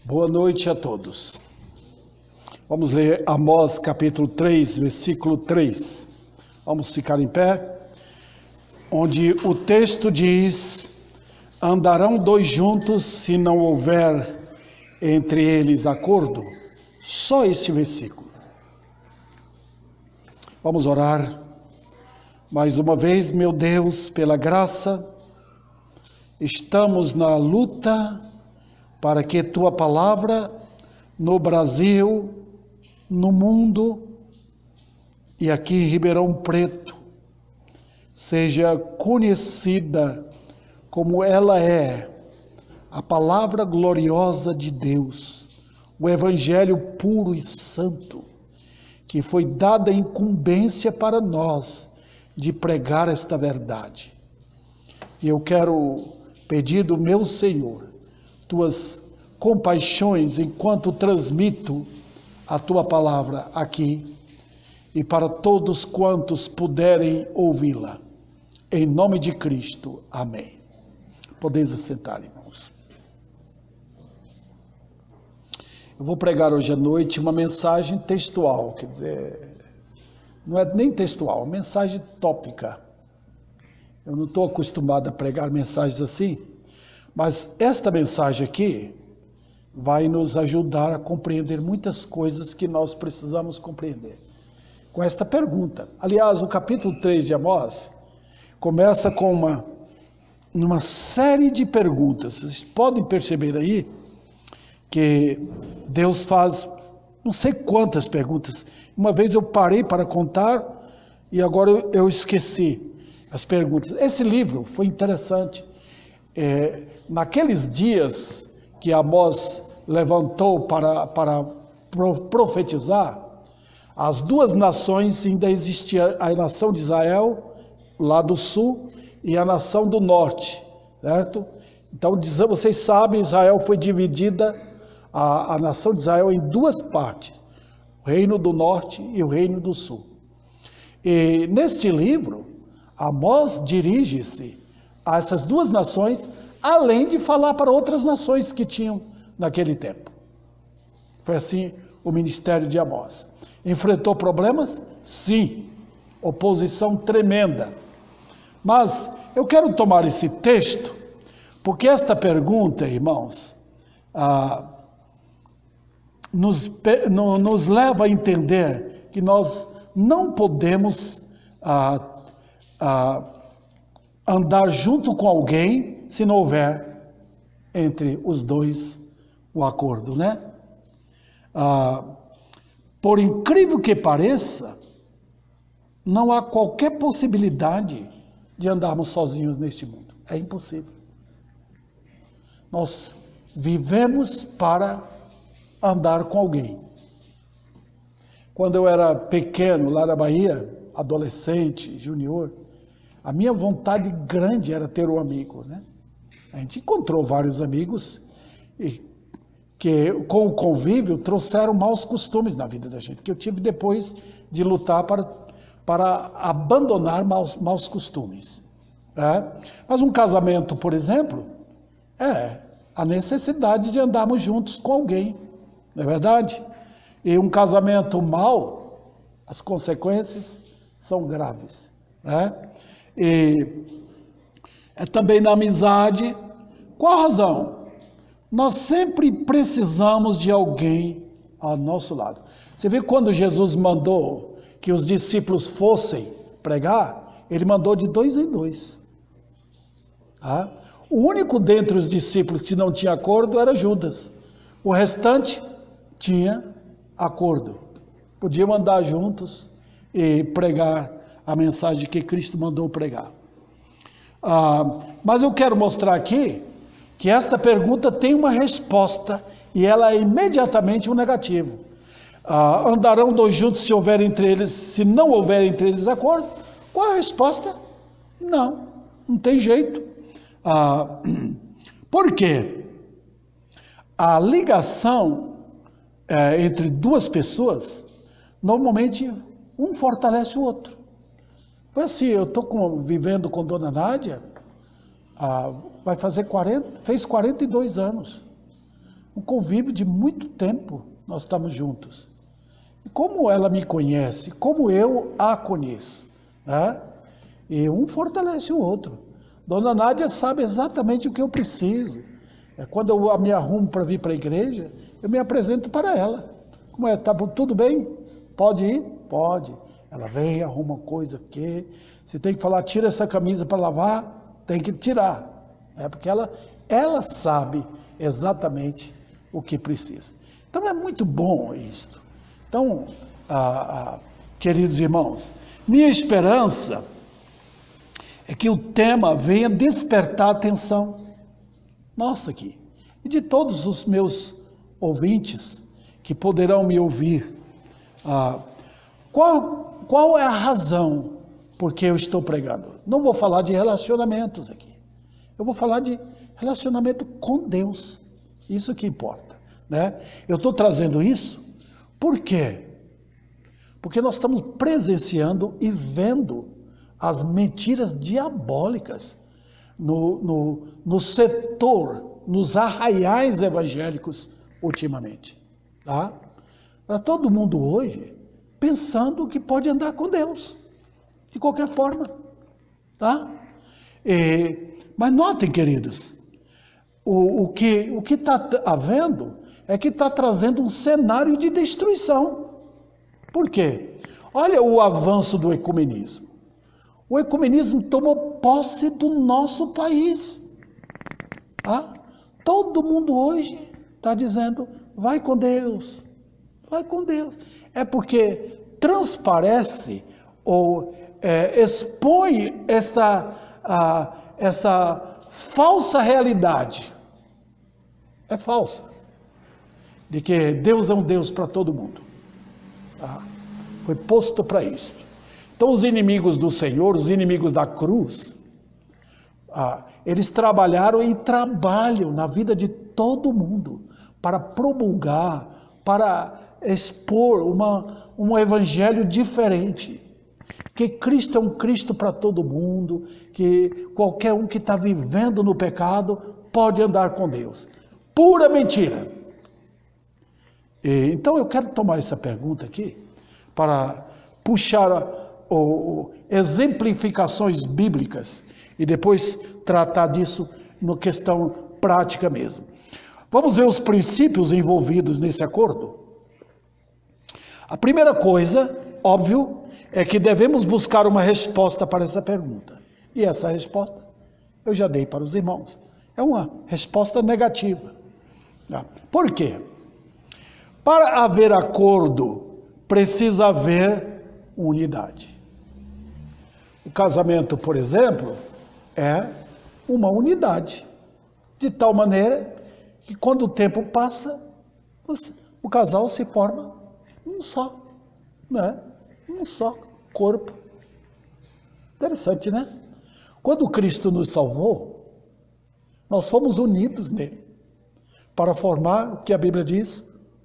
Boa noite a todos. Vamos ler Amós capítulo 3, versículo 3. Vamos ficar em pé, onde o texto diz: andarão dois juntos se não houver entre eles acordo. Só este versículo. Vamos orar. Mais uma vez, meu Deus, pela graça, estamos na luta para que Tua palavra no Brasil, no mundo e aqui em Ribeirão Preto seja conhecida como ela é, a palavra gloriosa de Deus, o Evangelho puro e santo, que foi dada a incumbência para nós de pregar esta verdade. E eu quero pedir do meu Senhor Tuas compaixões enquanto transmito a Tua palavra aqui e para todos quantos puderem ouvi-la. Em nome de Cristo, amém. Podeis assentar, irmãos. Eu vou pregar hoje à noite uma mensagem textual, quer dizer, não é nem textual, uma mensagem tópica. Eu não estou acostumado a pregar mensagens assim, mas esta mensagem aqui vai nos ajudar a compreender muitas coisas que nós precisamos compreender. Com esta pergunta. Aliás, o capítulo 3 de Amós começa com uma série de perguntas. Vocês podem perceber aí que Deus faz não sei quantas perguntas. Uma vez eu parei para contar e agora eu esqueci as perguntas. Esse livro foi interessante. Naqueles dias que Amós levantou para profetizar, as duas nações ainda existiam, a nação de Israel, lá do sul, e a nação do norte, certo? Então, vocês sabem, Israel foi dividida, a nação de Israel, em duas partes, o reino do norte e o reino do sul. E neste livro, Amós dirige-se a essas duas nações, além de falar para outras nações que tinham naquele tempo. Foi assim o ministério de Amós. Enfrentou problemas? Sim. Oposição tremenda. Mas eu quero tomar esse texto, porque esta pergunta, irmãos, nos leva a entender que nós não podemos andar junto com alguém se não houver entre os dois o acordo, né? Por incrível que pareça, não há qualquer possibilidade de andarmos sozinhos neste mundo. É impossível. Nós vivemos para andar com alguém. Quando eu era pequeno, lá na Bahia, adolescente, junior, a minha vontade grande era ter um amigo, né? A gente encontrou vários amigos que, com o convívio, trouxeram maus costumes na vida da gente, que eu tive depois de lutar para abandonar maus costumes. Mas um casamento, por exemplo, é a necessidade de andarmos juntos com alguém, não é verdade? E um casamento mau, as consequências são graves, né? E é também na amizade. Qual a razão? Nós sempre precisamos de alguém ao nosso lado. Você vê quando Jesus mandou que os discípulos fossem pregar, ele mandou de 2 em 2. O único dentre os discípulos que não tinha acordo era Judas. O restante tinha acordo. Podiam andar juntos e pregar a mensagem que Cristo mandou pregar. Mas eu quero mostrar aqui que esta pergunta tem uma resposta e ela é imediatamente um negativo. Andarão dois juntos se houver entre eles, se não houver entre eles acordo? Qual a resposta? Não tem jeito. Por quê? A ligação entre duas pessoas, normalmente um fortalece o outro. Foi assim, eu estou vivendo com Dona Nádia, fez 42 anos. um convívio de muito tempo, nós estamos juntos. E como ela me conhece, como eu a conheço, né? E um fortalece o outro. Dona Nádia sabe exatamente o que eu preciso. Quando eu me arrumo para vir para a igreja, eu me apresento para ela. Como é? Tá tudo bem? Pode ir? Pode. Ela vem, arruma coisa aqui. Se tem que falar, tira essa camisa para lavar, tem que tirar. Porque ela sabe exatamente o que precisa. Então é muito bom isto. Então, queridos irmãos, minha esperança é que o tema venha despertar a atenção nossa aqui, e de todos os meus ouvintes que poderão me ouvir. Qual é a razão por que eu estou pregando? Não vou falar de relacionamentos aqui, eu vou falar de relacionamento com Deus, isso que importa, né? Eu estou trazendo isso, por quê? Porque nós estamos presenciando e vendo as mentiras diabólicas no setor, nos arraiais evangélicos ultimamente, tá? Está todo mundo hoje pensando que pode andar com Deus, de qualquer forma, tá? Mas notem, queridos, o que está havendo é que está trazendo um cenário de destruição. Por quê? Olha o avanço do ecumenismo. O ecumenismo tomou posse do nosso país. Todo mundo hoje está dizendo, vai com Deus, vai com Deus. É porque transparece ou expõe essa falsa realidade. É falsa. De que Deus é um Deus para todo mundo. Foi posto para isso. Então os inimigos do Senhor, os inimigos da cruz, eles trabalharam e trabalham na vida de todo mundo para promulgar, para expor um evangelho diferente. Que Cristo é um Cristo para todo mundo, que qualquer um que está vivendo no pecado pode andar com Deus. Pura mentira. Então eu quero tomar essa pergunta aqui para puxar exemplificações bíblicas e depois tratar disso na questão prática mesmo. Vamos ver os princípios envolvidos nesse acordo? A primeira coisa, óbvio, é que devemos buscar uma resposta para essa pergunta. E essa resposta eu já dei para os irmãos. É uma resposta negativa. Por quê? Para haver acordo, precisa haver unidade. O casamento, por exemplo, é uma unidade, de tal maneira que quando o tempo passa, o casal se forma um só, né? Um só corpo. Interessante, né? Quando Cristo nos salvou, nós fomos unidos nele, para formar o que a Bíblia diz,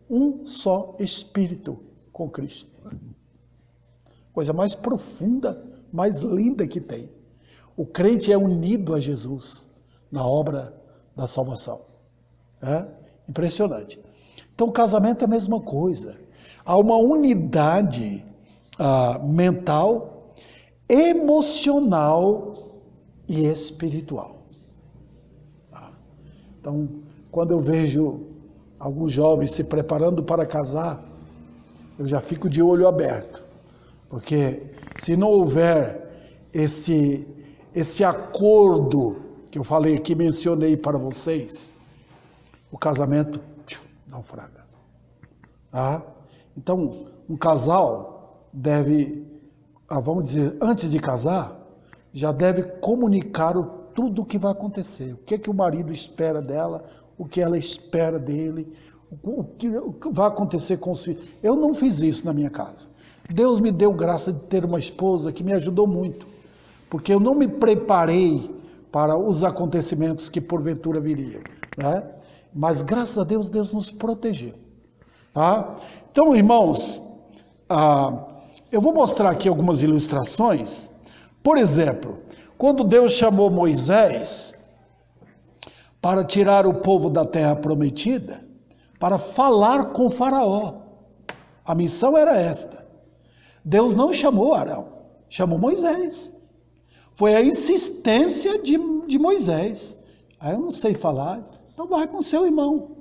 um só espírito com Cristo. Coisa mais profunda, mais linda que tem. O crente é unido a Jesus na obra da salvação. É impressionante. Então o casamento é a mesma coisa. Há uma unidade mental, emocional e espiritual. Então, quando eu vejo alguns jovens se preparando para casar, eu já fico de olho aberto. Porque se não houver esse acordo que eu falei, que mencionei para vocês, o casamento naufraga. Então, um casal deve, vamos dizer, antes de casar, já deve comunicar tudo o que vai acontecer. O que o marido espera dela, o que ela espera dele, o que vai acontecer com os filhos. Eu não fiz isso na minha casa. Deus me deu graça de ter uma esposa que me ajudou muito, porque eu não me preparei para os acontecimentos que porventura viriam, né? Mas graças a Deus, Deus nos protegeu. Então, irmãos, eu vou mostrar aqui algumas ilustrações. Por exemplo, quando Deus chamou Moisés para tirar o povo da terra prometida, para falar com Faraó. A missão era esta. Deus não chamou Arão, chamou Moisés. Foi a insistência de Moisés. Aí eu não sei falar, então vai com seu irmão.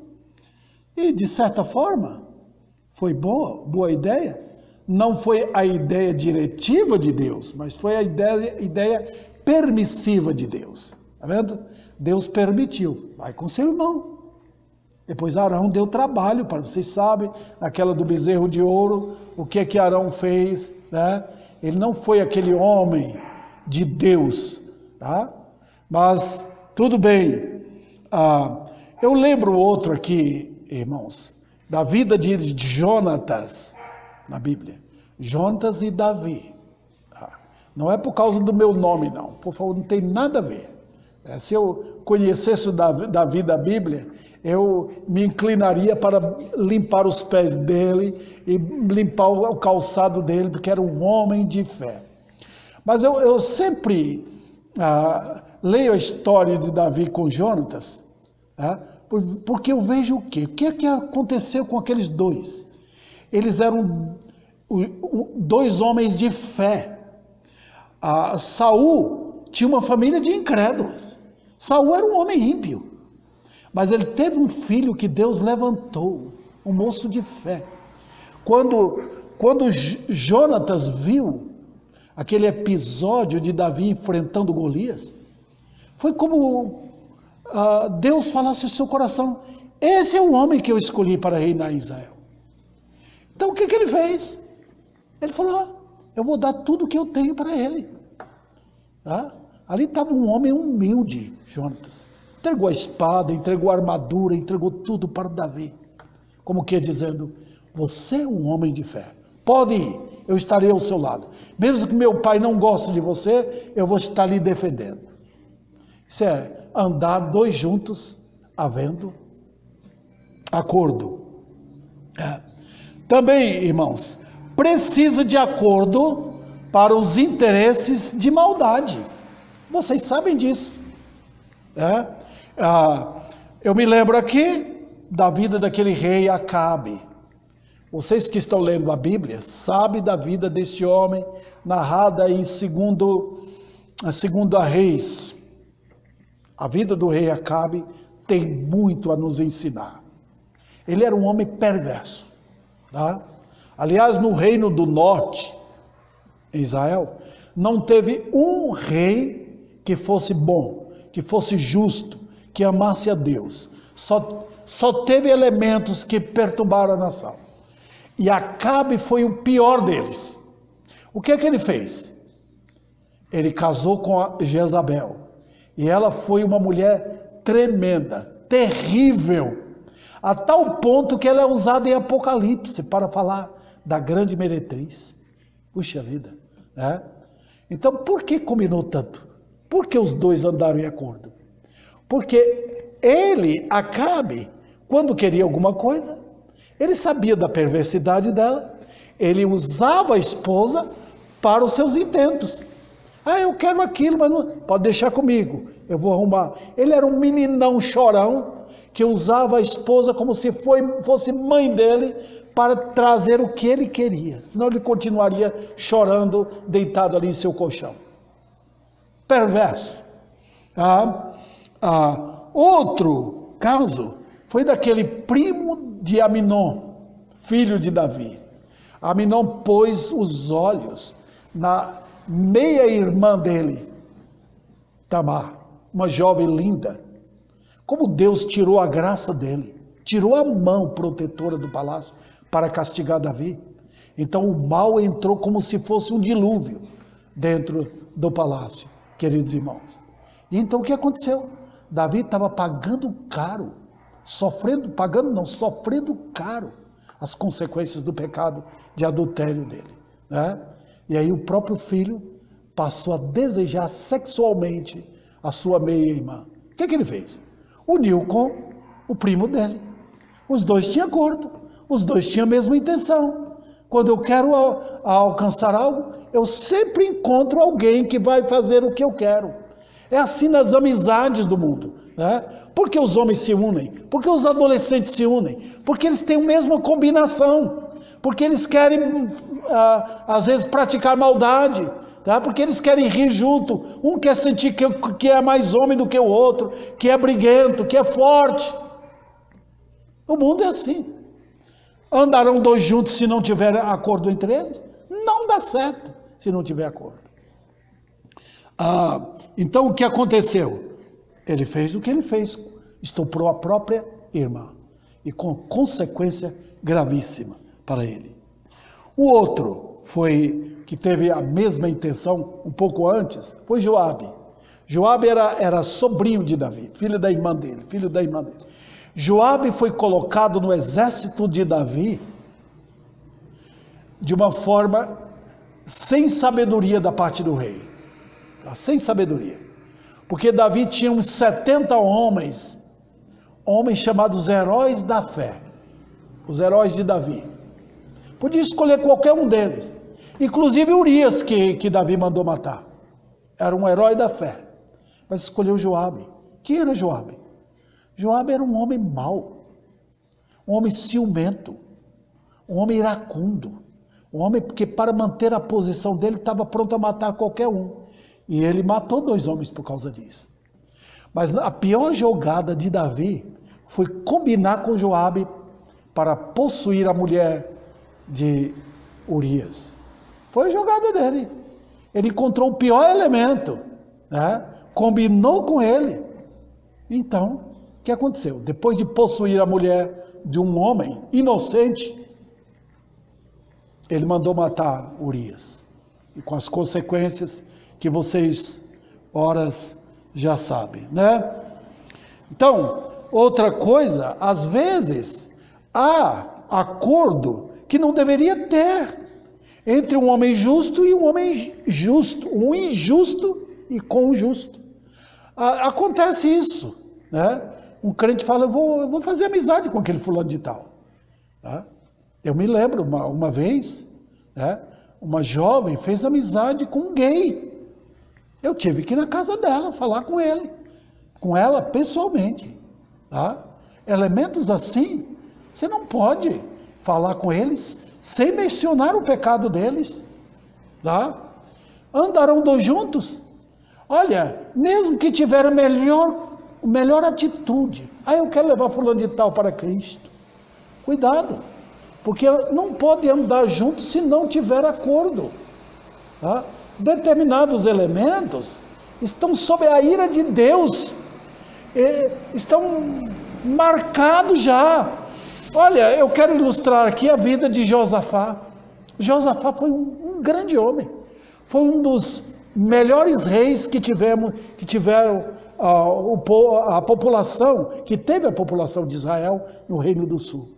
E de certa forma, foi boa ideia. Não foi a ideia diretiva de Deus, mas foi a ideia permissiva de Deus. Está vendo? Deus permitiu, vai com seu irmão. Depois Arão deu trabalho, para vocês sabem, naquela do bezerro de ouro, o que é que Arão fez, né? Ele não foi aquele homem de Deus, tá? Mas tudo bem. Eu lembro outro aqui, irmãos, da vida de Jonatas, na Bíblia. Jonatas e Davi. Tá? Não é por causa do meu nome, não. Por favor, não tem nada a ver. Se eu conhecesse Davi da Bíblia, eu me inclinaria para limpar os pés dele e limpar o calçado dele, porque era um homem de fé. Mas eu sempre leio a história de Davi com Jonatas, porque eu vejo o quê? O que é que aconteceu com aqueles dois? Eles eram dois homens de fé. Saul tinha uma família de incrédulos. Saul era um homem ímpio. Mas ele teve um filho que Deus levantou, um moço de fé. Quando Jonatas viu aquele episódio de Davi enfrentando Golias, foi como Deus falasse no seu coração: esse é o homem que eu escolhi para reinar em Israel. Então o que ele fez? Ele falou: eu vou dar tudo o que eu tenho para ele. Ali estava um homem humilde, Jonatas. Entregou a espada, entregou a armadura, entregou tudo para Davi. Como que dizendo: você é um homem de fé. Pode ir, eu estarei ao seu lado. Mesmo que meu pai não goste de você, eu vou estar lhe defendendo. Isso é andar dois juntos, havendo acordo. Também, irmãos, precisa de acordo para os interesses de maldade. Vocês sabem disso. Eu me lembro aqui da vida daquele rei Acabe. Vocês que estão lendo a Bíblia sabem da vida deste homem, narrada em Segunda Reis. A vida do rei Acabe tem muito a nos ensinar. Ele era um homem perverso. Aliás, no reino do norte, em Israel, não teve um rei que fosse bom, que fosse justo, que amasse a Deus. Só teve elementos que perturbaram a nação. E Acabe foi o pior deles. O que é que ele fez? Ele casou com a Jezabel. E ela foi uma mulher tremenda, terrível, a tal ponto que ela é usada em Apocalipse para falar da grande meretriz. Puxa vida, né? Então, por que combinou tanto? Por que os dois andaram em acordo? Porque ele, Acabe, quando queria alguma coisa, ele sabia da perversidade dela, ele usava a esposa para os seus intentos. Eu quero aquilo, mas não pode deixar comigo, eu vou arrumar. Ele era um meninão chorão, que usava a esposa como se fosse mãe dele, para trazer o que ele queria, senão ele continuaria chorando, deitado ali em seu colchão. Perverso. Outro caso foi daquele primo de Aminon, filho de Davi. Aminon pôs os olhos na meia-irmã dele, Tamar, uma jovem linda. Como Deus tirou a graça dele, tirou a mão protetora do palácio para castigar Davi. Então o mal entrou como se fosse um dilúvio dentro do palácio, queridos irmãos. E então o que aconteceu? Davi estava pagando caro, sofrendo caro as consequências do pecado de adultério dele, né? E aí o próprio filho passou a desejar sexualmente a sua meia-irmã. O que ele fez? Uniu com o primo dele. Os dois tinham acordo, os dois tinham a mesma intenção. Quando eu quero alcançar algo, eu sempre encontro alguém que vai fazer o que eu quero. É assim nas amizades do mundo, né? Por que os homens se unem? Por que os adolescentes se unem? Porque eles têm a mesma combinação. Porque eles querem, às vezes, praticar maldade. Tá? Porque eles querem rir junto. Um quer sentir que é mais homem do que o outro, que é briguento, que é forte. O mundo é assim. Andarão dois juntos se não tiver acordo entre eles? Não dá certo se não tiver acordo. Então o que aconteceu? Ele fez o que ele fez, estuprou a própria irmã, e com consequência gravíssima para ele. O outro que teve a mesma intenção um pouco antes, foi Joabe. Joabe era sobrinho de Davi, filho da irmã dele. Joabe foi colocado no exército de Davi de uma forma sem sabedoria da parte do rei. Sem sabedoria, porque Davi tinha uns 70 homens chamados heróis da fé, os heróis de Davi. Podia escolher qualquer um deles, inclusive Urias, que Davi mandou matar, era um herói da fé, mas escolheu Joabe. Quem era Joabe? Joabe era um homem mau, um homem ciumento, um homem iracundo, um homem que para manter a posição dele estava pronto a matar qualquer um. E ele matou 2 homens por causa disso. Mas a pior jogada de Davi foi combinar com Joabe para possuir a mulher de Urias. Foi a jogada dele. Ele encontrou o pior elemento, né? Combinou com ele. Então, o que aconteceu? Depois de possuir a mulher de um homem inocente, ele mandou matar Urias. E com as consequências que vocês, horas, já sabem, né? Então, outra coisa, às vezes, há acordo que não deveria ter entre um homem justo e um homem justo, um injusto e com o justo. Acontece isso, né? Um crente fala, eu vou fazer amizade com aquele fulano de tal. Tá? Eu me lembro, uma vez, né? Uma jovem fez amizade com um gay. Eu tive que ir na casa dela, falar com ela pessoalmente. Tá? Elementos assim, você não pode falar com eles sem mencionar o pecado deles. Tá? Andarão 2 juntos? Olha, mesmo que tiveram melhor atitude, eu quero levar fulano de tal para Cristo. Cuidado, porque não pode andar juntos se não tiver acordo. Tá? Determinados elementos estão sob a ira de Deus, estão marcados já. Olha, eu quero ilustrar aqui a vida de Josafá. Josafá foi um grande homem, foi um dos melhores reis que tiveram a população, que teve a população de Israel no Reino do Sul.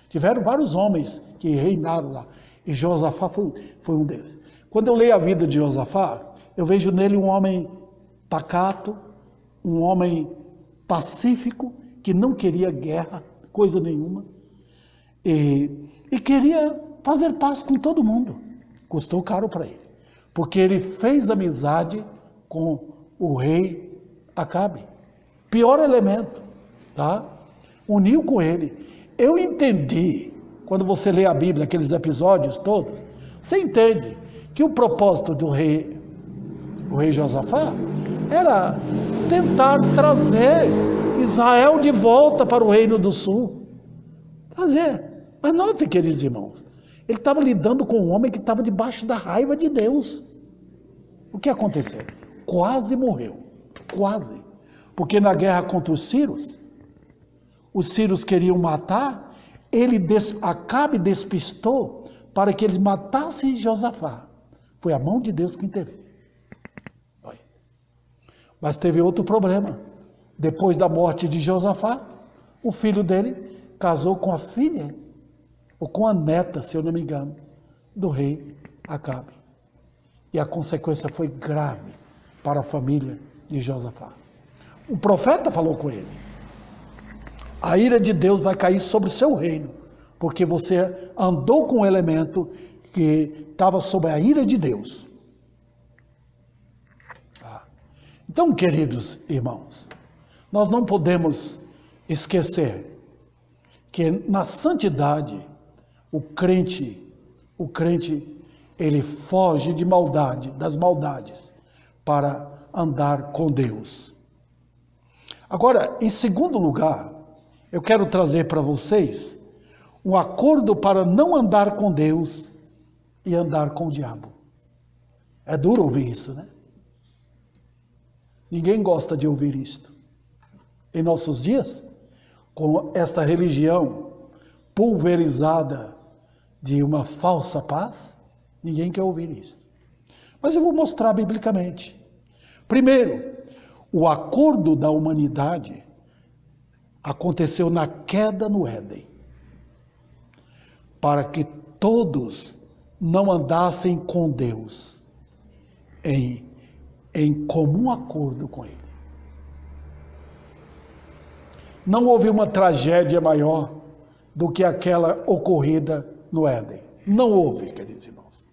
Tiveram vários homens que reinaram lá, e Josafá foi um deles. Quando eu leio a vida de Josafá, eu vejo nele um homem pacato, um homem pacífico, que não queria guerra, coisa nenhuma, e queria fazer paz com todo mundo. Custou caro para ele, porque ele fez amizade com o rei Acabe, pior elemento, tá? Uniu com ele. Eu entendi, quando você lê a Bíblia, aqueles episódios todos, você entende que o propósito do rei Josafá, era tentar trazer Israel de volta para o Reino do Sul. Mas notem, queridos irmãos, ele estava lidando com um homem que estava debaixo da raiva de Deus. O que aconteceu? Quase morreu, quase. Porque na guerra contra os sírios queriam matar, Acabe despistou para que ele matasse Josafá. Foi a mão de Deus que interveio. Mas teve outro problema. Depois da morte de Josafá, o filho dele casou com a filha, ou com a neta, se eu não me engano, do rei Acabe. E a consequência foi grave para a família de Josafá. O profeta falou com ele: a ira de Deus vai cair sobre o seu reino, porque você andou com um elemento que estava sob a ira de Deus. Então, queridos irmãos, nós não podemos esquecer que na santidade, o crente, ele foge de maldade, das maldades, para andar com Deus. Agora, em segundo lugar, eu quero trazer para vocês um acordo para não andar com Deus e andar com o diabo. É duro ouvir isso, né? Ninguém gosta de ouvir isto. Em nossos dias, com esta religião pulverizada de uma falsa paz, ninguém quer ouvir isso. Mas eu vou mostrar biblicamente. Primeiro, o acordo da humanidade aconteceu na queda no Éden, para que todos não andassem com Deus em comum acordo com Ele. Não houve uma tragédia maior do que aquela ocorrida no Éden. Não houve, queridos irmãos.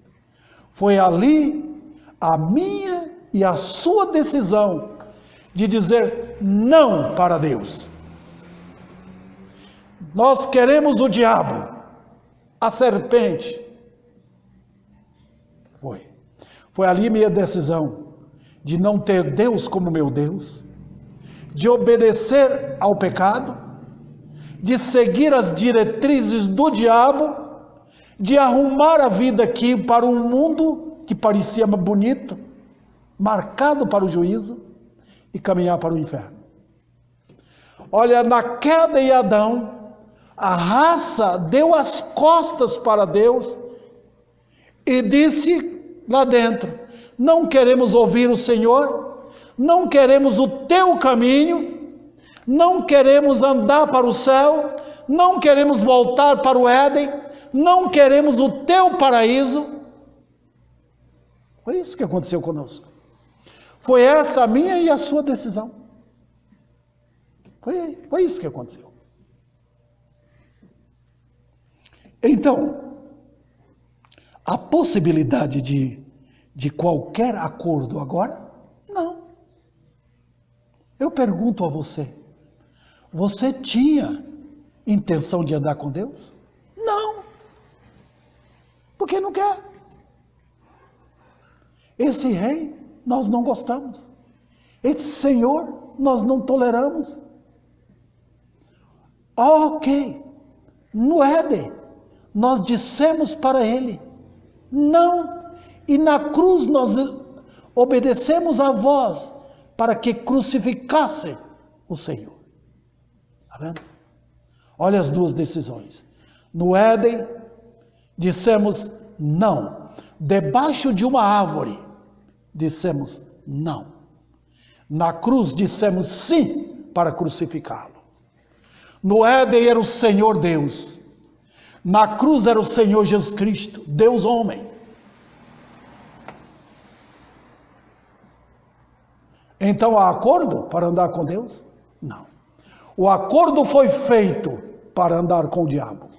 Foi ali a minha e a sua decisão de dizer não para Deus. Nós queremos o diabo, a serpente. Foi ali minha decisão de não ter Deus como meu Deus, de obedecer ao pecado, de seguir as diretrizes do diabo, de arrumar a vida aqui para um mundo que parecia bonito, marcado para o juízo, e caminhar para o inferno. Olha, na queda em Adão, a raça deu as costas para Deus e disse lá dentro: não queremos ouvir o Senhor, não queremos o teu caminho, não queremos andar para o céu, não queremos voltar para o Éden, não queremos o teu paraíso. Foi isso que aconteceu conosco. Foi essa a minha e a sua decisão. Foi isso que aconteceu. Então, a possibilidade de qualquer acordo agora? Não. Eu pergunto a você, você tinha intenção de andar com Deus? Não. Porque não quer. Esse rei nós não gostamos. Esse Senhor nós não toleramos. Ok. No Éden, nós dissemos para ele não. E na cruz nós obedecemos a voz para que crucificassem o Senhor. Está vendo? Olha as duas decisões. No Éden, dissemos não. Debaixo de uma árvore, dissemos não. Na cruz, dissemos sim para crucificá-lo. No Éden era o Senhor Deus. Na cruz era o Senhor Jesus Cristo, Deus homem. Então há acordo para andar com Deus? Não. O acordo foi feito para andar com o diabo.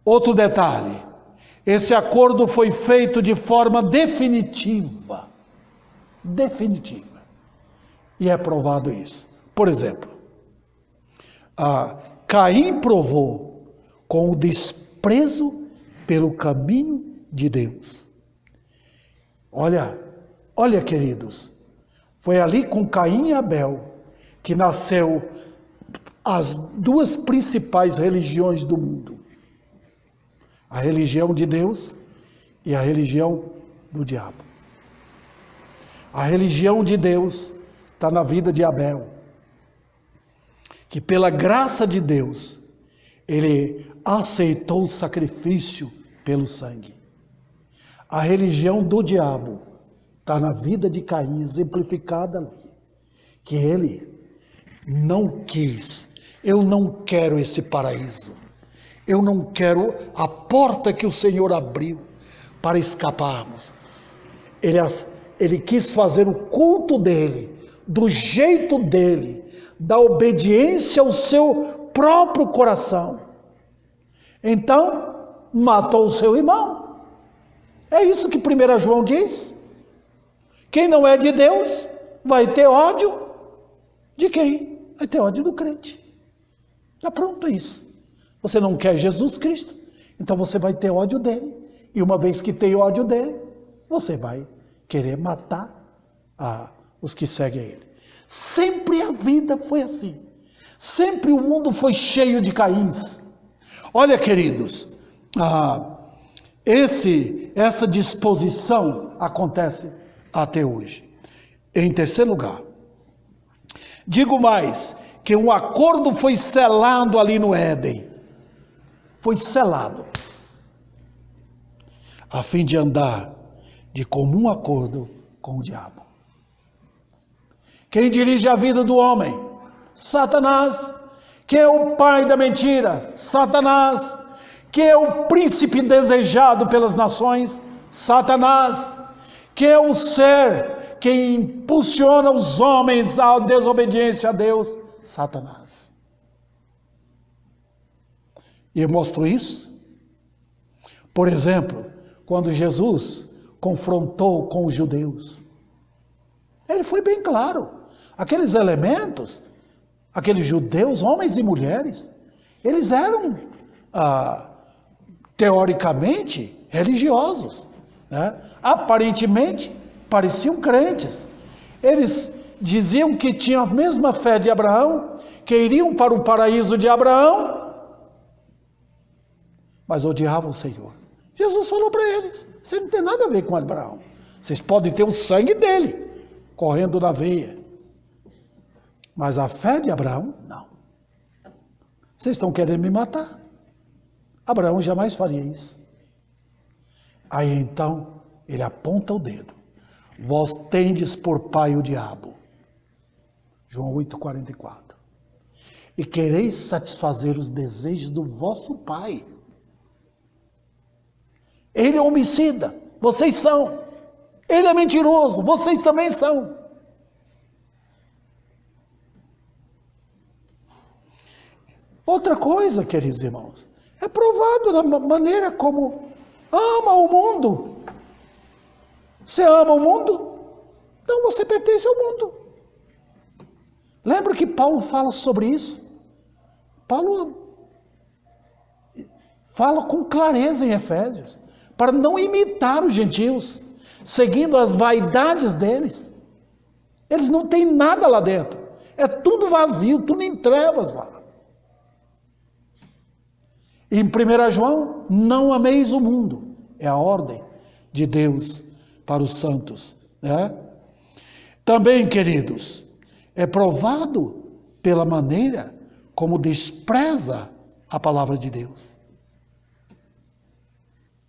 Outro detalhe, esse acordo foi feito de forma definitiva. Definitiva. E é provado isso. Por exemplo, Caim provou com o desprezo pelo caminho de Deus. Olha, queridos, foi ali com Caim e Abel que nasceu as duas principais religiões do mundo. A religião de Deus e a religião do diabo. A religião de Deus está na vida de Abel, que pela graça de Deus, ele aceitou o sacrifício pelo sangue. A religião do diabo está na vida de Caim, exemplificada ali, que ele não quis. Eu não quero esse paraíso. Eu não quero a porta que o Senhor abriu para escaparmos. Ele quis fazer o culto dele, do jeito dele, da obediência ao seu próprio coração. Então, matou o seu irmão. É isso que 1 João diz. Quem não é de Deus vai ter ódio de quem? Vai ter ódio do crente. Está pronto isso. Você não quer Jesus Cristo, então você vai ter ódio dele. E uma vez que tem ódio dele, você vai querer matar os que seguem ele. Sempre a vida foi assim. Sempre o mundo foi cheio de Caíns. Olha, queridos, essa disposição acontece até hoje. Em terceiro lugar, digo mais, que um acordo foi selado ali no Éden. Foi selado, a fim de andar de comum acordo com o diabo. Quem dirige a vida do homem? Satanás. Quem é o pai da mentira? Satanás. Quem é o príncipe desejado pelas nações? Satanás. Quem é o ser que impulsiona os homens à desobediência a Deus? Satanás. E eu mostro isso. Por exemplo, quando Jesus confrontou com os judeus, ele foi bem claro. Aqueles elementos, aqueles judeus, homens e mulheres, eles eram teoricamente religiosos, né? Aparentemente pareciam crentes. Eles diziam que tinham a mesma fé de Abraão, que iriam para o paraíso de Abraão, mas odiavam o Senhor. Jesus falou para eles: você não tem nada a ver com Abraão. Vocês podem ter o sangue dele correndo na veia, mas a fé de Abraão, não. Vocês estão querendo me matar. Abraão jamais faria isso. Aí então, ele aponta o dedo. Vós tendes por pai o diabo. João 8,44. E quereis satisfazer os desejos do vosso pai. Ele é homicida, vocês são. Ele é mentiroso, vocês também são. Outra coisa, queridos irmãos, é provado na maneira como ama o mundo. Você ama o mundo? Então você pertence ao mundo. Lembra que Paulo fala sobre isso? Paulo fala com clareza em Efésios, para não imitar os gentios, seguindo as vaidades deles. Eles não têm nada lá dentro. É tudo vazio, tudo em trevas lá. Em 1 João, não ameis o mundo. É a ordem de Deus para os santos, né? Também, queridos, é provado pela maneira como despreza a palavra de Deus.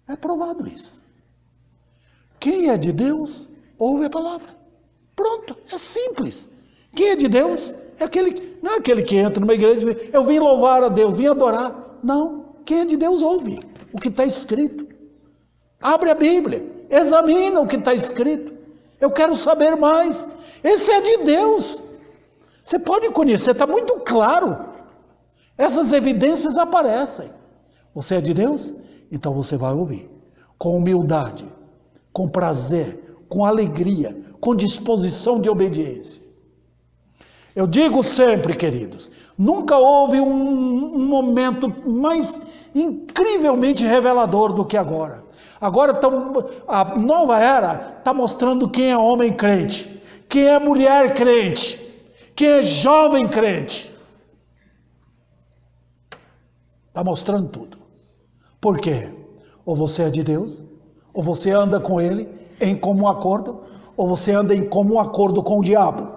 É provado isso. Quem é de Deus, ouve a palavra. Pronto, é simples. Quem é de Deus, não é aquele que entra numa igreja e diz: eu vim louvar a Deus, vim adorar. Não, quem é de Deus ouve o que está escrito. Abre a Bíblia, examina o que está escrito. Eu quero saber mais. Esse é de Deus. Você pode conhecer, está muito claro. Essas evidências aparecem. Você é de Deus? Então você vai ouvir. Com humildade, com prazer, com alegria, com disposição de obediência. Eu digo sempre, queridos, nunca houve um momento mais incrivelmente revelador do que agora. Agora a nova era está mostrando quem é homem crente, quem é mulher crente, quem é jovem crente. Está mostrando tudo. Por quê? Ou você é de Deus, ou você anda com Ele em comum acordo, ou você anda em comum acordo com o diabo.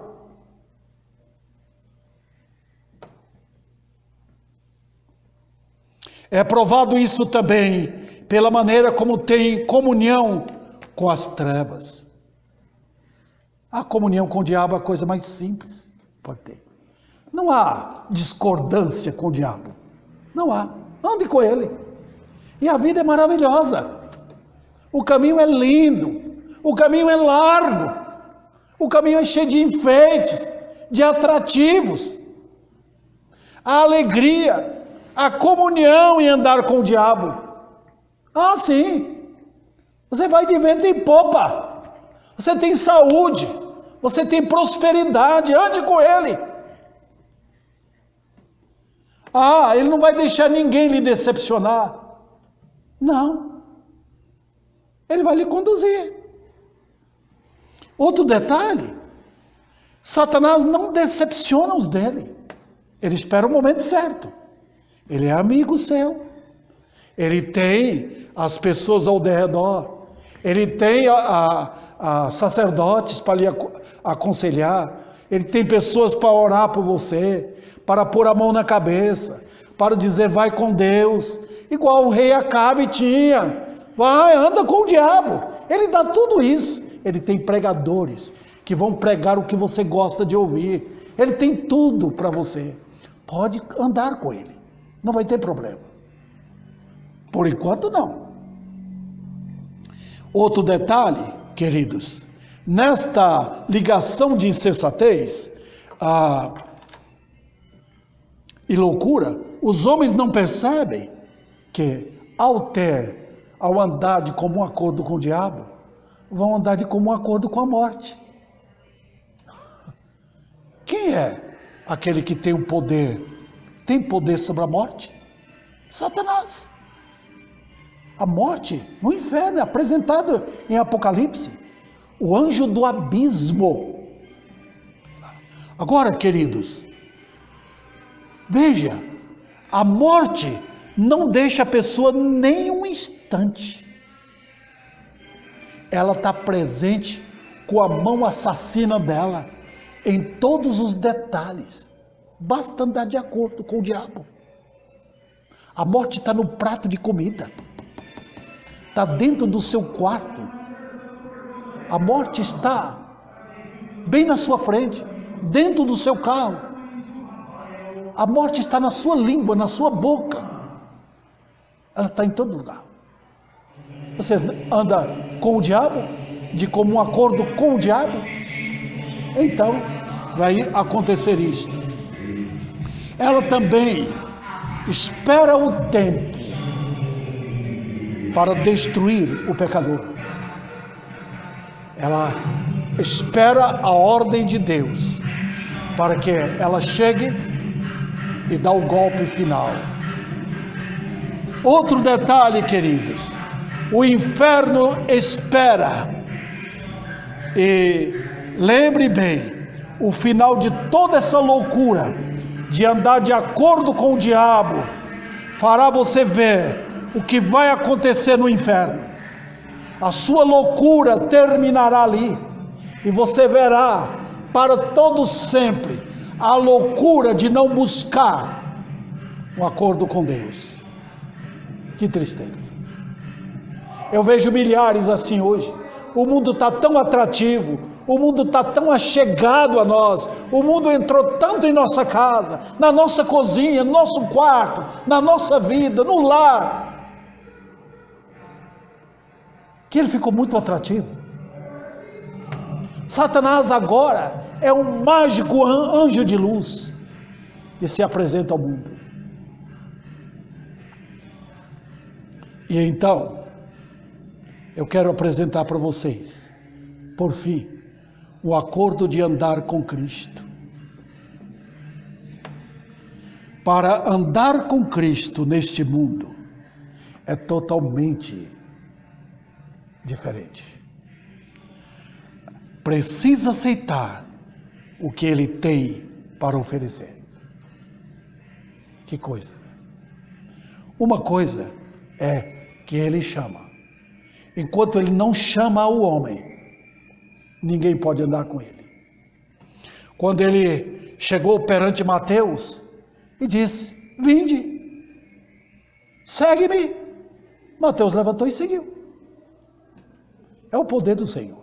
É provado isso também pela maneira como tem comunhão com as trevas. A comunhão com o diabo é a coisa mais simples, pode ter. Não há discordância com o diabo. Não há. Ande com ele. E a vida é maravilhosa. O caminho é lindo. O caminho é largo. O caminho é cheio de enfeites, de atrativos. A alegria, a comunhão em andar com o diabo. Ah, sim. Você vai de vento em popa. Você tem saúde, você tem prosperidade, ande com Ele. Ah, Ele não vai deixar ninguém lhe decepcionar. Não. Ele vai lhe conduzir. Outro detalhe, Satanás não decepciona os dele. Ele espera o momento certo. Ele é amigo seu. Ele tem as pessoas ao redor. Ele tem sacerdotes para lhe aconselhar. Ele tem pessoas para orar por você, para pôr a mão na cabeça, para dizer vai com Deus, igual o rei Acabe tinha. Vai, anda com o diabo. Ele dá tudo isso. Ele tem pregadores que vão pregar o que você gosta de ouvir. Ele tem tudo para você. Pode andar com ele. Não vai ter problema. Por enquanto não. Outro detalhe, queridos, nesta ligação de insensatez e loucura, os homens não percebem que ao andar de comum acordo com o diabo, vão andar de comum acordo com a morte. Quem é aquele que tem o poder? Tem poder sobre a morte? Satanás. A morte no inferno é apresentado em Apocalipse. O anjo do abismo. Agora, queridos, veja, a morte não deixa a pessoa nem um instante. Ela está presente com a mão assassina dela em todos os detalhes. Basta andar de acordo com o diabo. A morte está no prato de comida. Está dentro do seu quarto. A morte está bem na sua frente, dentro do seu carro. A morte está na sua língua, na sua boca. Ela está em todo lugar. Você anda com o diabo, de comum acordo com o diabo, então vai acontecer isso. Ela também espera o tempo para destruir o pecador. Ela espera a ordem de Deus para que ela chegue e dá o golpe final. Outro detalhe, queridos, o inferno espera. E lembre bem, o final de toda essa loucura de andar de acordo com o diabo fará você ver o que vai acontecer no inferno. A sua loucura terminará ali e você verá para todo sempre a loucura de não buscar um acordo com Deus. Que tristeza. Eu vejo milhares assim hoje. O mundo está tão atrativo, o mundo está tão achegado a nós, o mundo entrou tanto em nossa casa, na nossa cozinha, no nosso quarto, na nossa vida, no lar, que ele ficou muito atrativo. Satanás agora é um mágico anjo de luz que se apresenta ao mundo. E então, eu quero apresentar para vocês, por fim, o acordo de andar com Cristo. Para andar com Cristo neste mundo é totalmente diferente. Precisa aceitar o que Ele tem para oferecer. Que coisa! Uma coisa é que Ele chama. Enquanto Ele não chama o homem, ninguém pode andar com Ele. Quando Ele chegou perante Mateus e disse: vinde, segue-me. Mateus levantou e seguiu. É o poder do Senhor.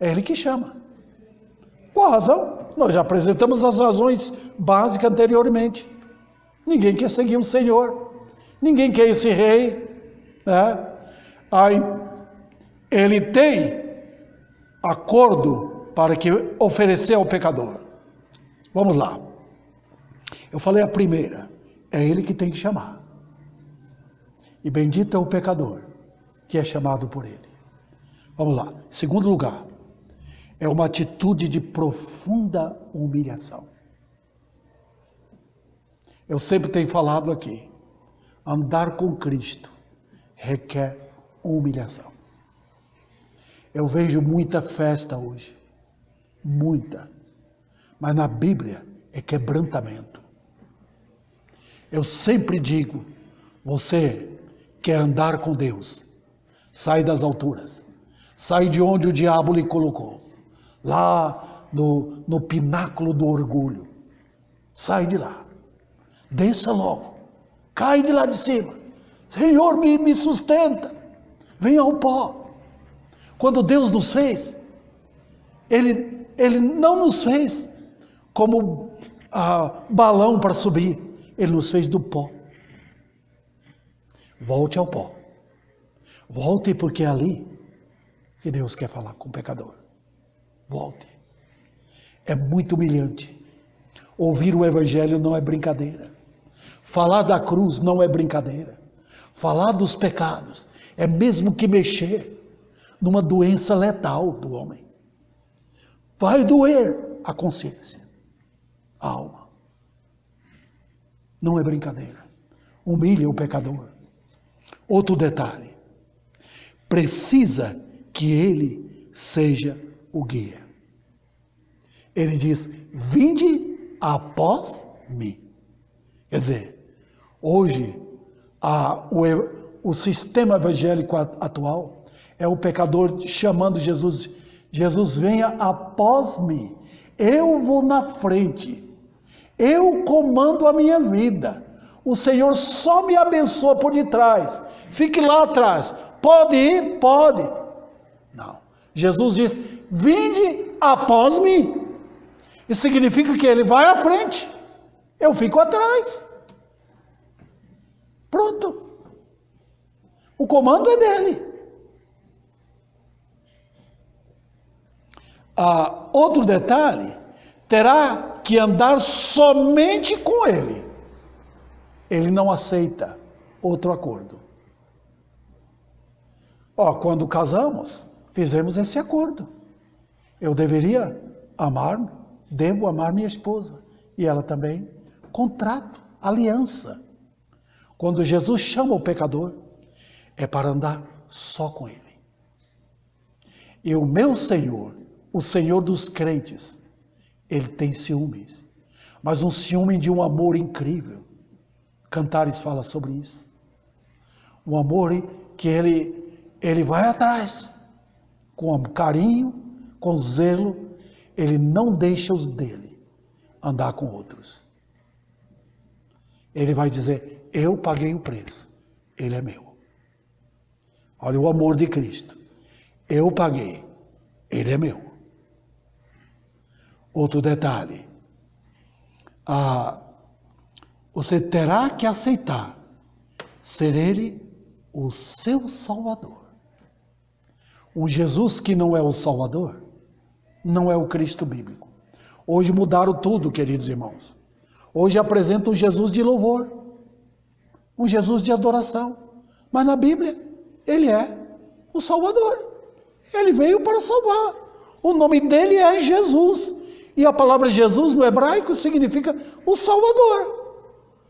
É Ele que chama. Qual a razão? Nós já apresentamos as razões básicas anteriormente. Ninguém quer seguir o Senhor. Ninguém quer esse rei. Né? Aí, Ele tem acordo para que oferecer ao pecador. Vamos lá. Eu falei a primeira. É Ele que tem que chamar. E bendito é o pecador que é chamado por Ele. Vamos lá. Segundo lugar, é uma atitude de profunda humilhação. Eu sempre tenho falado aqui, andar com Cristo requer humilhação. Eu vejo muita festa hoje, muita, mas na Bíblia é quebrantamento. Eu sempre digo, você quer andar com Deus, sai das alturas, sai de onde o diabo lhe colocou, lá no pináculo do orgulho, sai de lá, desça logo, cai de lá de cima, Senhor me sustenta, venha ao pó. Quando Deus nos fez, Ele não nos fez como balão para subir, Ele nos fez do pó. Volte ao pó. Volte, porque é ali que Deus quer falar com o pecador. Volte. É muito humilhante. Ouvir o Evangelho não é brincadeira. Falar da cruz não é brincadeira. Falar dos pecados é mesmo que mexer numa doença letal do homem. Vai doer a consciência, a alma. Não é brincadeira. Humilha o pecador. Outro detalhe. Precisa que ele seja o guia. Ele diz, vinde após mim. Quer dizer, hoje, o sistema evangélico atual é o pecador chamando Jesus, Jesus venha após mim, eu vou na frente, eu comando a minha vida, o Senhor só me abençoa por detrás, fique lá atrás, pode ir? Pode. Não, Jesus diz, vinde após mim, isso significa que ele vai à frente, eu fico atrás, pronto, o comando é dele. Outro detalhe, terá que andar somente com ele. Ele não aceita outro acordo. Quando casamos, fizemos esse acordo. Eu deveria devo amar minha esposa. E ela também. Contrato, aliança. Quando Jesus chama o pecador, é para andar só com ele. E o meu Senhor, o Senhor dos crentes, ele tem ciúmes, mas um ciúme de um amor incrível. Cantares fala sobre isso. Um amor que ele vai atrás, com carinho, com zelo, ele não deixa os dele andar com outros. Ele vai dizer, eu paguei o preço, ele é meu. Olha o amor de Cristo. Eu paguei, ele é meu. Outro detalhe, você terá que aceitar ser ele o seu Salvador. Um Jesus que não é o Salvador, não é o Cristo bíblico. Hoje mudaram tudo, queridos irmãos. Hoje apresentam um Jesus de louvor, um Jesus de adoração. Mas na Bíblia, ele é o Salvador. Ele veio para salvar. O nome dele é Jesus. E a palavra Jesus no hebraico significa o Salvador.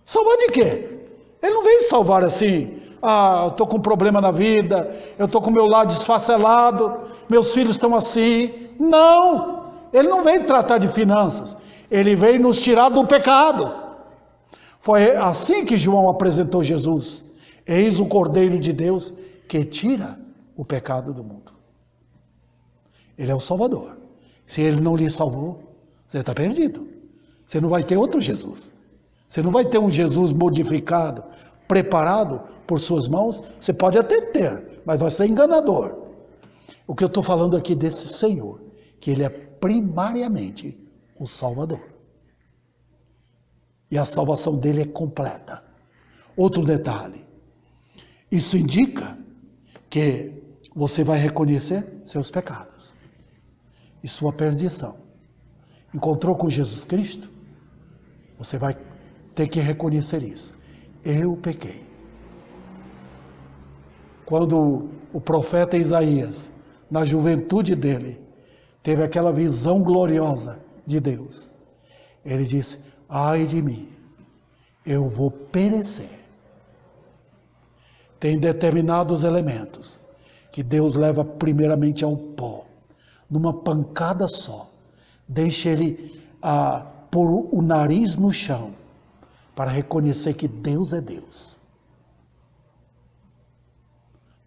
Salvar de quê? Ele não veio salvar assim, eu estou com um problema na vida, eu estou com o meu lado desfacelado, meus filhos estão assim. Não, ele não veio tratar de finanças, ele veio nos tirar do pecado. Foi assim que João apresentou Jesus. Eis o Cordeiro de Deus que tira o pecado do mundo. Ele é o Salvador. Se ele não lhe salvou, você está perdido. Você não vai ter outro Jesus. Você não vai ter um Jesus modificado, preparado por suas mãos. Você pode até ter, mas vai ser enganador. O que eu estou falando aqui desse Senhor, que ele é primariamente o Salvador. E a salvação dele é completa. Outro detalhe, isso indica que você vai reconhecer seus pecados e sua perdição. Encontrou com Jesus Cristo? Você vai ter que reconhecer isso. Eu pequei. Quando o profeta Isaías, na juventude dele, teve aquela visão gloriosa de Deus, ele disse: ai de mim, eu vou perecer. Tem determinados elementos que Deus leva primeiramente ao pó, numa pancada só, deixa ele pôr o nariz no chão, para reconhecer que Deus é Deus.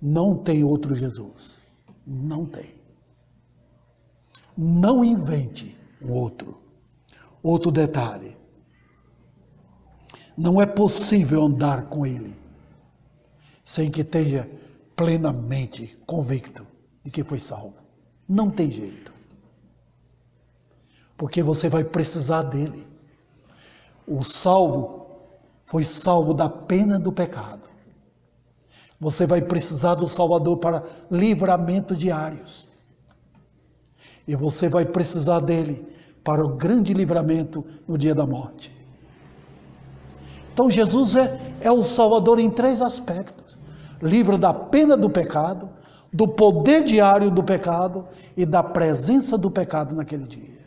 Não tem outro Jesus. Não tem. Não invente um outro. Outro detalhe. Não é possível andar com Ele sem que esteja plenamente convicto de que foi salvo. Não tem jeito. Porque você vai precisar dele. O salvo foi salvo da pena do pecado. Você vai precisar do Salvador para livramento diários. E você vai precisar dele para o grande livramento no dia da morte. Então Jesus é o Salvador em 3 aspectos. Livra da pena do pecado, do poder diário do pecado e da presença do pecado naquele dia.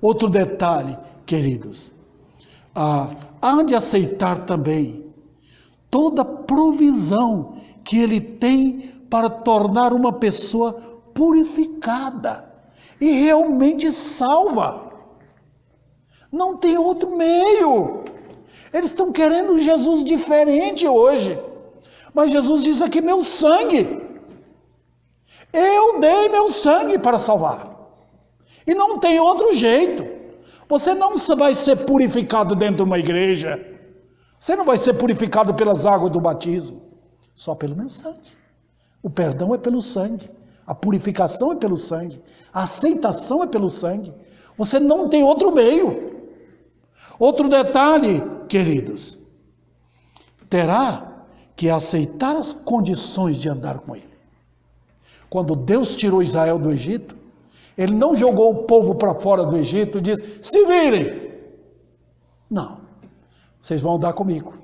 Outro detalhe, queridos, há de aceitar também toda provisão que ele tem para tornar uma pessoa purificada e realmente salva. Não tem outro meio. Eles estão querendo um Jesus diferente hoje. Mas Jesus diz aqui: meu sangue. Eu dei meu sangue para salvar. E não tem outro jeito. Você não vai ser purificado dentro de uma igreja. Você não vai ser purificado pelas águas do batismo. Só pelo meu sangue. O perdão é pelo sangue. A purificação é pelo sangue. A aceitação é pelo sangue. Você não tem outro meio. Outro detalhe, queridos. Terá que aceitar as condições de andar com ele. Quando Deus tirou Israel do Egito, ele não jogou o povo para fora do Egito e disse: se virem. Não. Vocês vão andar comigo.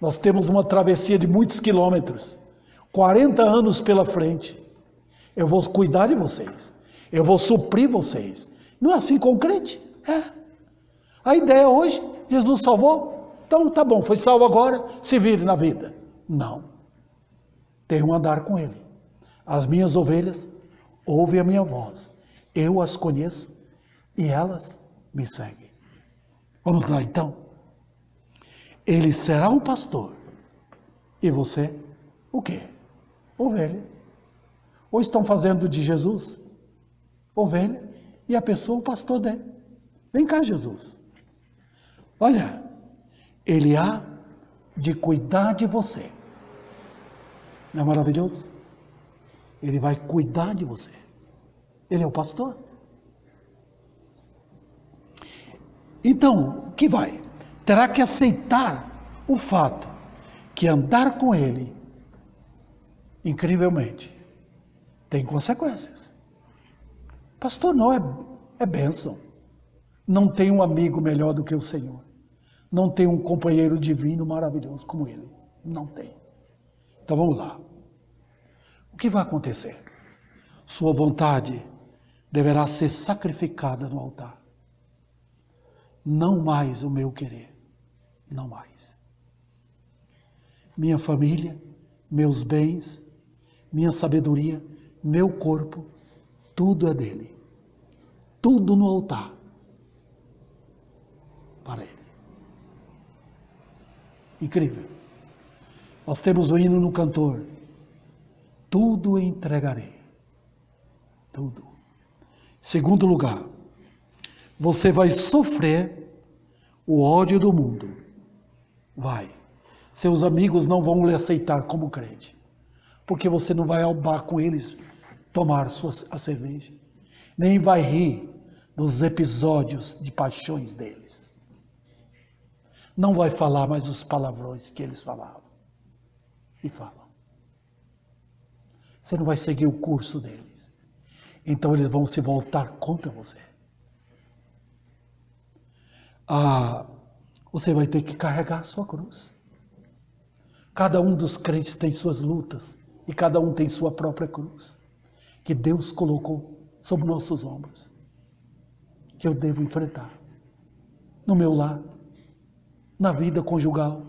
Nós temos uma travessia de muitos quilômetros. 40 anos pela frente. Eu vou cuidar de vocês. Eu vou suprir vocês. Não é assim com o crente? É. A ideia hoje, Jesus salvou. Então tá bom, foi salvo agora, se vire na vida. Não. Tenho um andar com ele. As minhas ovelhas ouvem a minha voz. Eu as conheço e elas me seguem. Vamos lá então. Ele será um pastor. E você, o quê? Ovelha. Ou estão fazendo de Jesus ovelha e a pessoa o pastor dele. Vem cá, Jesus. Olha, ele há de cuidar de você. Não é maravilhoso? Ele vai cuidar de você. Ele é o pastor. Então, o que vai? Terá que aceitar o fato que andar com ele, incrivelmente, tem consequências. Pastor, não é bênção. Não tem um amigo melhor do que o Senhor. Não tem um companheiro divino maravilhoso como ele. Não tem. Então vamos lá. O que vai acontecer? Sua vontade deverá ser sacrificada no altar. Não mais o meu querer. Não mais. Minha família, meus bens, minha sabedoria, meu corpo, tudo é dele. Tudo no altar. Para ele. Incrível. Nós temos o hino no cantor. Tudo entregarei. Tudo. Segundo lugar, você vai sofrer o ódio do mundo. Vai. Seus amigos não vão lhe aceitar como crente. Porque você não vai ao bar com eles tomar a cerveja. Nem vai rir dos episódios de paixões deles. Não vai falar mais os palavrões que eles falavam. E falam. Você não vai seguir o curso deles. Então eles vão se voltar contra você. Você vai ter que carregar a sua cruz. Cada um dos crentes tem suas lutas. E cada um tem sua própria cruz. Que Deus colocou sobre nossos ombros, que eu devo enfrentar no meu lar, na vida conjugal,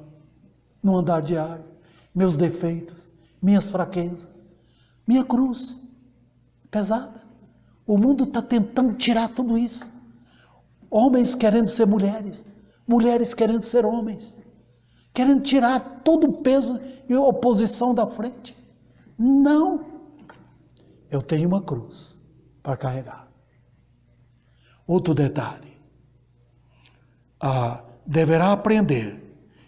no andar diário, meus defeitos, minhas fraquezas, minha cruz pesada. O mundo está tentando tirar tudo isso. Homens querendo ser mulheres, mulheres querendo ser homens, querendo tirar todo o peso e oposição da frente. Não, eu tenho uma cruz para carregar. Outro detalhe, deverá aprender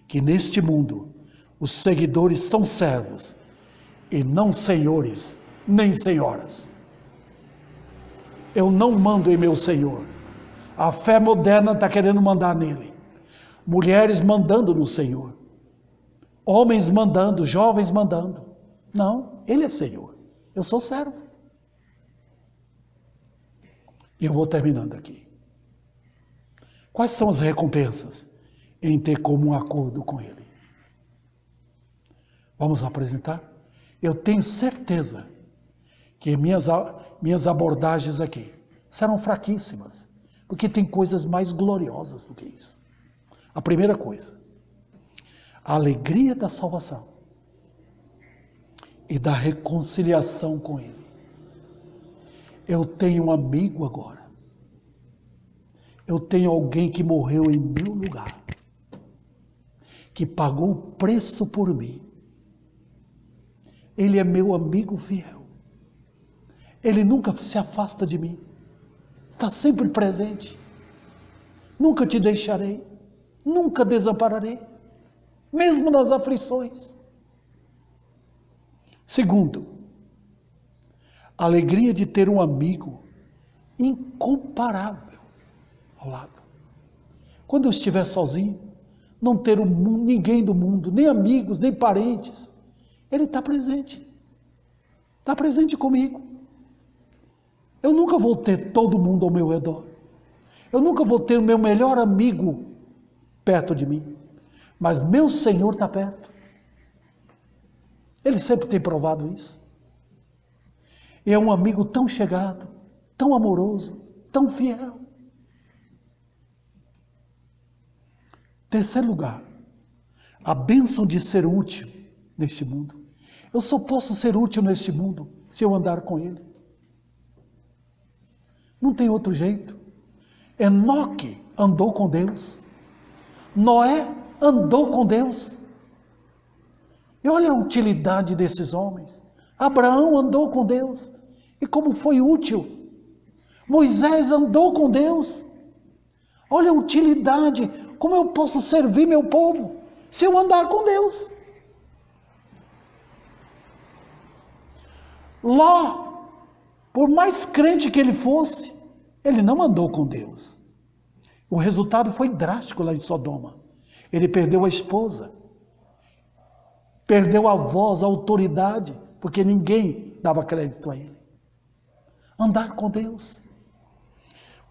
que neste mundo os seguidores são servos e não senhores nem senhoras. Eu não mando em meu Senhor. A fé moderna está querendo mandar nele. Mulheres mandando no Senhor. Homens mandando, jovens mandando. Não, ele é Senhor. Eu sou servo. E eu vou terminando aqui. Quais são as recompensas em ter comum acordo com ele? Vamos apresentar? Eu tenho certeza que minhas abordagens aqui serão fraquíssimas, porque tem coisas mais gloriosas do que isso. A primeira coisa, a alegria da salvação e da reconciliação com ele. Eu tenho um amigo agora. Eu tenho alguém que morreu em meu lugar, que pagou o preço por mim. Ele é meu amigo fiel. Ele nunca se afasta de mim. Está sempre presente. Nunca te deixarei. Nunca desampararei. Mesmo nas aflições. Segundo, a alegria de ter um amigo incomparável ao lado. Quando eu estiver sozinho, não ter ninguém do mundo, nem amigos, nem parentes, ele está presente. Está presente comigo. Eu nunca vou ter todo mundo ao meu redor. Eu nunca vou ter o meu melhor amigo perto de mim. Mas meu Senhor está perto. Ele sempre tem provado isso. E é um amigo tão chegado, tão amoroso, tão fiel. Terceiro lugar, a bênção de ser útil neste mundo. Eu só posso ser útil neste mundo se eu andar com ele. Não tem outro jeito. Enoque andou com Deus. Noé andou com Deus. E olha a utilidade desses homens. Abraão andou com Deus. E como foi útil. Moisés andou com Deus. Olha a utilidade. Como eu posso servir meu povo se eu andar com Deus? Ló, por mais crente que ele fosse, ele não andou com Deus. O resultado foi drástico lá em Sodoma. Ele perdeu a esposa, perdeu a voz, a autoridade, porque ninguém dava crédito a ele. Andar com Deus.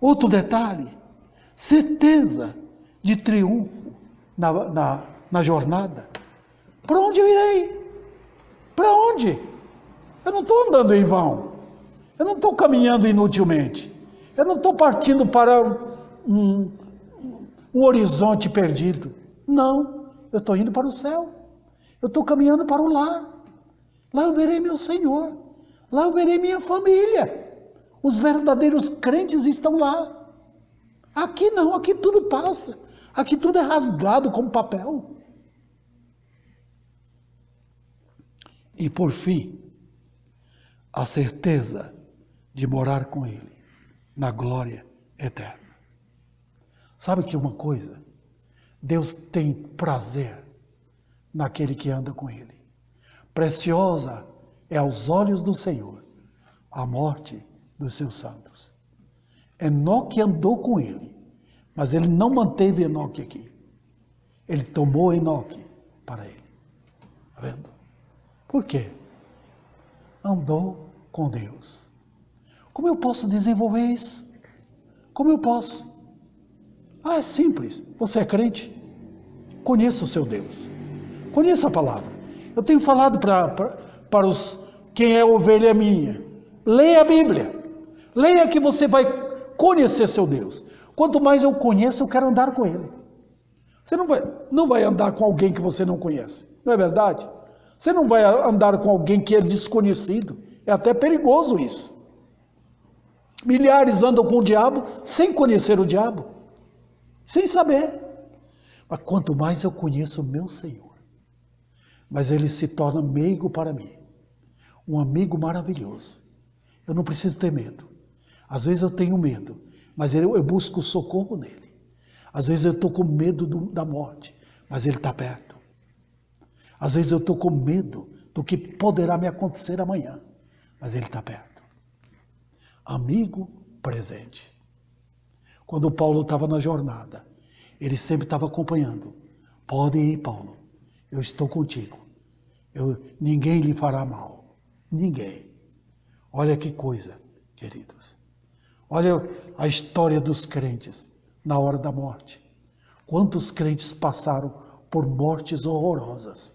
Outro detalhe, certeza de triunfo na jornada. Para onde eu irei? Para onde? Eu não estou andando em vão. Eu não estou caminhando inutilmente. Eu não estou partindo para um horizonte perdido. Não, eu estou indo para o céu. Eu estou caminhando para o lar. Lá eu verei meu Senhor. Lá eu verei minha família. Os verdadeiros crentes estão lá. Aqui não, aqui tudo passa. Aqui tudo é rasgado como papel. E por fim, a certeza de morar com Ele na glória eterna. Sabe que uma coisa? Deus tem prazer naquele que anda com Ele. Preciosa é aos olhos do Senhor a morte dos seus santos. Enoque andou com Ele, mas Ele não manteve Enoque aqui. Ele tomou Enoque para Ele. Está vendo? Por quê? Andou com Deus. Como eu posso desenvolver isso? Como eu posso? É simples. Você é crente? Conheça o seu Deus. Conheça a palavra. Eu tenho falado para quem é ovelha minha. Leia a Bíblia. Leia que você vai conhecer seu Deus. Quanto mais eu conheço, eu quero andar com Ele. Você não vai andar com alguém que você não conhece, não é verdade? Você não vai andar com alguém que é desconhecido. É até perigoso isso. Milhares andam com o diabo sem conhecer o diabo, sem saber. Mas quanto mais eu conheço o meu Senhor, mas Ele se torna meigo para mim. Um amigo maravilhoso. Eu não preciso ter medo. Às vezes eu tenho medo, mas eu busco socorro nele. Às vezes eu estou com medo da morte, mas Ele está perto. Às vezes eu estou com medo do que poderá me acontecer amanhã, mas Ele está perto. Amigo presente. Quando Paulo estava na jornada, ele sempre estava acompanhando. Pode ir, Paulo, eu estou contigo. Ninguém lhe fará mal. Ninguém. Olha que coisa, queridos. Olha a história dos crentes na hora da morte. Quantos crentes passaram por mortes horrorosas.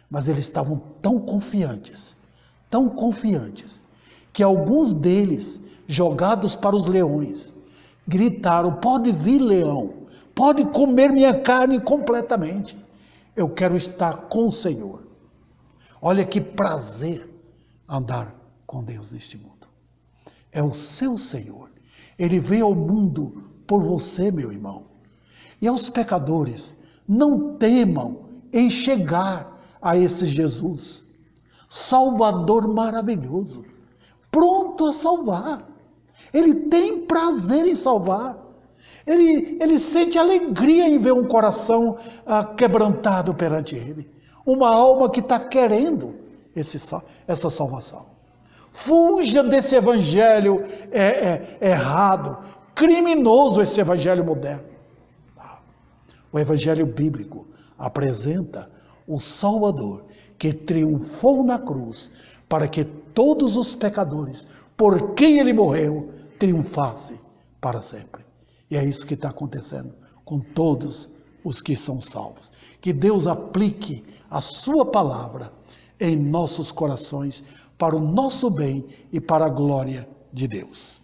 Mas eles estavam tão confiantes, que alguns deles, jogados para os leões, gritaram: pode vir, leão, pode comer minha carne completamente. Eu quero estar com o Senhor. Olha que prazer andar com Deus neste mundo. É o seu Senhor. Ele veio ao mundo por você, meu irmão. E aos pecadores, não temam em chegar a esse Jesus, Salvador maravilhoso, pronto a salvar. Ele tem prazer em salvar. Ele sente alegria em ver um coração quebrantado perante Ele. Uma alma que está querendo essa salvação. Fuja desse evangelho errado, criminoso, esse evangelho moderno. O evangelho bíblico apresenta o Salvador que triunfou na cruz para que todos os pecadores, por quem Ele morreu, triunfassem para sempre. E é isso que está acontecendo com todos os que são salvos. Que Deus aplique a sua palavra em nossos corações para o nosso bem e para a glória de Deus.